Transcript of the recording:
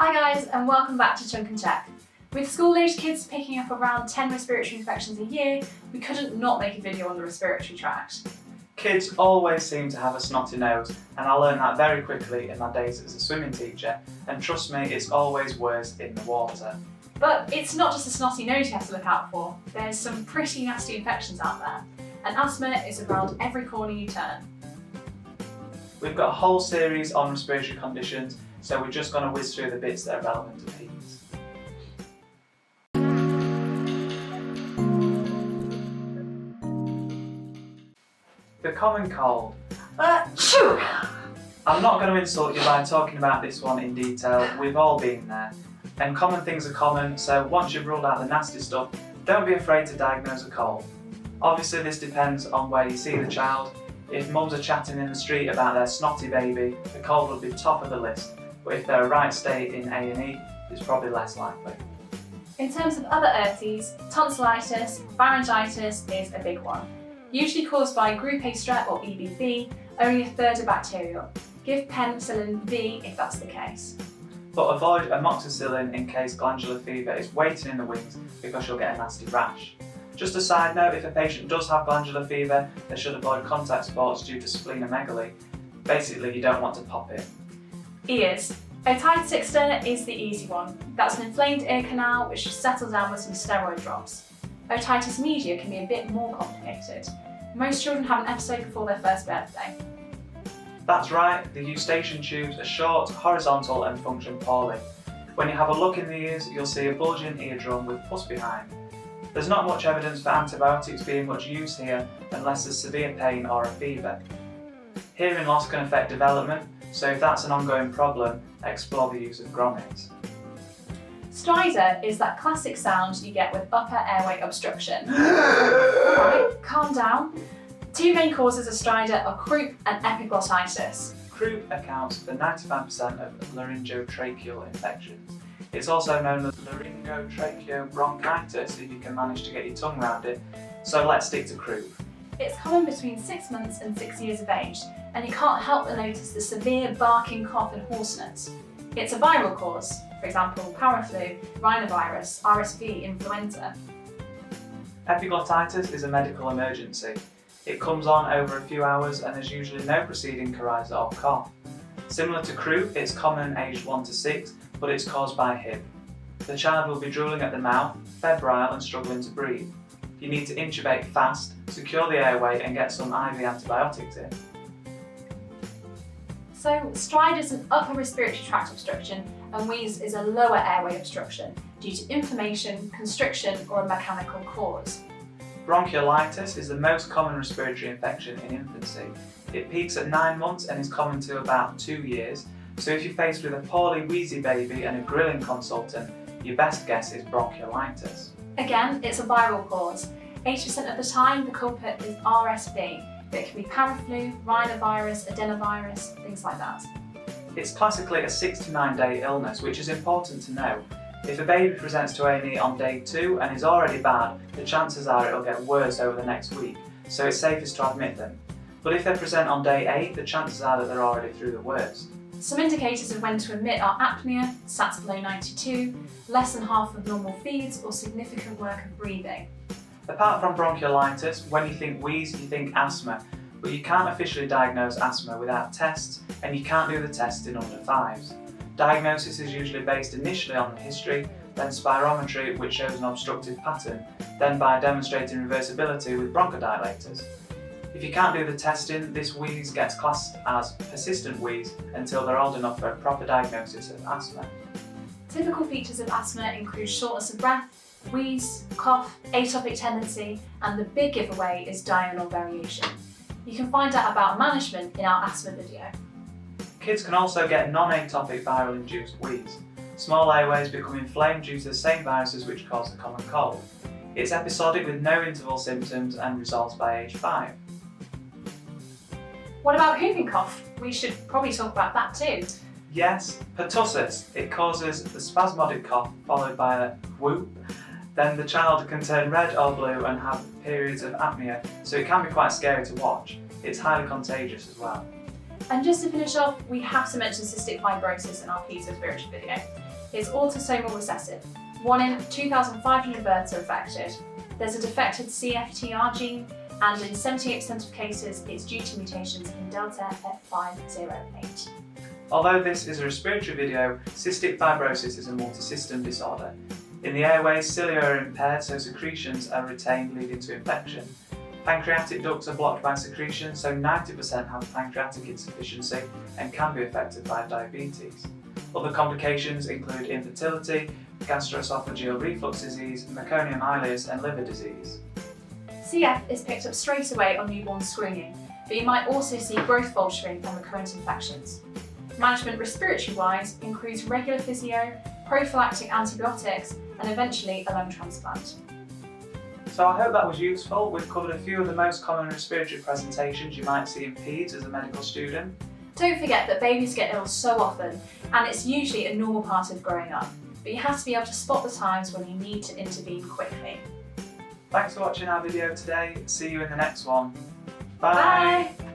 Hi guys, and welcome back to Chunk and Check. With school-aged kids picking up around 10 respiratory infections a year, we couldn't not make a video on the respiratory tract. Kids always seem to have a snotty nose, and I learned that very quickly in my days as a swimming teacher, and trust me, it's always worse in the water. But it's not just a snotty nose you have to look out for. There's some pretty nasty infections out there, and asthma is around every corner you turn. We've got a whole series on respiratory conditions, so we're just going to whiz through the bits that are relevant to peds. The common cold. I'm not going to insult you by talking about this one in detail, we've all been there. And common things are common, so once you've ruled out the nasty stuff, don't be afraid to diagnose a cold. Obviously this depends on where you see the child. If mums are chatting in the street about their snotty baby, the cold will be top of the list, but if they're a right state in A&E, it's probably less likely. In terms of other ERTs, tonsillitis, pharyngitis is a big one. Usually caused by group A strep or EBV, only a third are bacterial. Give penicillin V if that's the case. But avoid amoxicillin in case glandular fever is waiting in the wings because you'll get a nasty rash. Just a side note, if a patient does have glandular fever, they should avoid contact sports due to splenomegaly. Basically, you don't want to pop it. Ears. Otitis externa is the easy one. That's an inflamed ear canal which should settle down with some steroid drops. Otitis media can be a bit more complicated. Most children have an episode before their first birthday. That's right, the eustachian tubes are short, horizontal and function poorly. When you have a look in the ears, you'll see a bulging eardrum with pus behind. There's not much evidence for antibiotics being much use here unless there's severe pain or a fever. Hearing loss can affect development, so if that's an ongoing problem, explore the use of grommets. Stridor is that classic sound you get with upper airway obstruction. Alright, calm down. Two main causes of stridor are croup and epiglottitis. Croup accounts for 95% of laryngotracheal infections. It's also known as laryngotracheobronchitis if you can manage to get your tongue around it, so let's stick to croup. It's common between 6 months and 6 years of age, and you can't help but notice the severe barking, cough and hoarseness. It's a viral cause, for example paraflu, rhinovirus, RSV, influenza. Epiglottitis is a medical emergency. It comes on over a few hours and there's usually no preceding coryza or cough. Similar to croup, it's common aged 1 to 6, but it's caused by HIB. The child will be drooling at the mouth, febrile and struggling to breathe. You need to intubate fast, secure the airway and get some IV antibiotics in. So stridor is an upper respiratory tract obstruction and wheeze is a lower airway obstruction due to inflammation, constriction or a mechanical cause. Bronchiolitis is the most common respiratory infection in infancy. It peaks at 9 months and is common to about 2 years, so if you're faced with a poorly wheezy baby and a grilling consultant, your best guess is bronchiolitis. Again, it's a viral cause. 80% of the time the culprit is RSV, but it can be paraflu, rhinovirus, adenovirus, things like that. It's classically a 6 to 9 day illness, which is important to know. If a baby presents to A&E on day 2 and is already bad, the chances are it'll get worse over the next week, so it's safest to admit them. But if they present on day 8, the chances are that they're already through the worst. Some indicators of when to admit are apnea, SATs below 92, less than half of normal feeds or significant work of breathing. Apart from bronchiolitis, when you think wheeze, you think asthma, but you can't officially diagnose asthma without tests and you can't do the tests in under 5s. Diagnosis is usually based initially on the history, then spirometry which shows an obstructive pattern, then by demonstrating reversibility with bronchodilators. If you can't do the testing, this wheeze gets classed as persistent wheeze until they're old enough for a proper diagnosis of asthma. Typical features of asthma include shortness of breath, wheeze, cough, atopic tendency, and the big giveaway is diurnal variation. You can find out about management in our asthma video. Kids can also get non-atopic viral-induced wheeze. Small airways become inflamed due to the same viruses which cause the common cold. It's episodic with no interval symptoms and resolves by age 5. What about whooping cough? We should probably talk about that too. Yes, pertussis. It causes the spasmodic cough followed by a whoop. Then the child can turn red or blue and have periods of apnea, so it can be quite scary to watch. It's highly contagious as well. And just to finish off, we have to mention cystic fibrosis in our Peds Respiratory video. It's autosomal recessive. 1 in 2,500 births are affected. There's a defective CFTR gene, and in 78% of cases, it's due to mutations in delta F508. Although this is a respiratory video, cystic fibrosis is a multi-system disorder. In the airways, cilia are impaired, so secretions are retained, leading to infection. Pancreatic ducts are blocked by secretion, so 90% have pancreatic insufficiency and can be affected by diabetes. Other complications include infertility, gastroesophageal reflux disease, meconium ileus and liver disease. CF is picked up straight away on newborn screening, but you might also see growth faltering and recurrent infections. Management respiratory-wise includes regular physio, prophylactic antibiotics and eventually a lung transplant. So I hope that was useful. We've covered a few of the most common respiratory presentations you might see in PEDS as a medical student. Don't forget that babies get ill so often, and it's usually a normal part of growing up, but you have to be able to spot the times when you need to intervene quickly. Thanks for watching our video today. See you in the next one. Bye. Bye.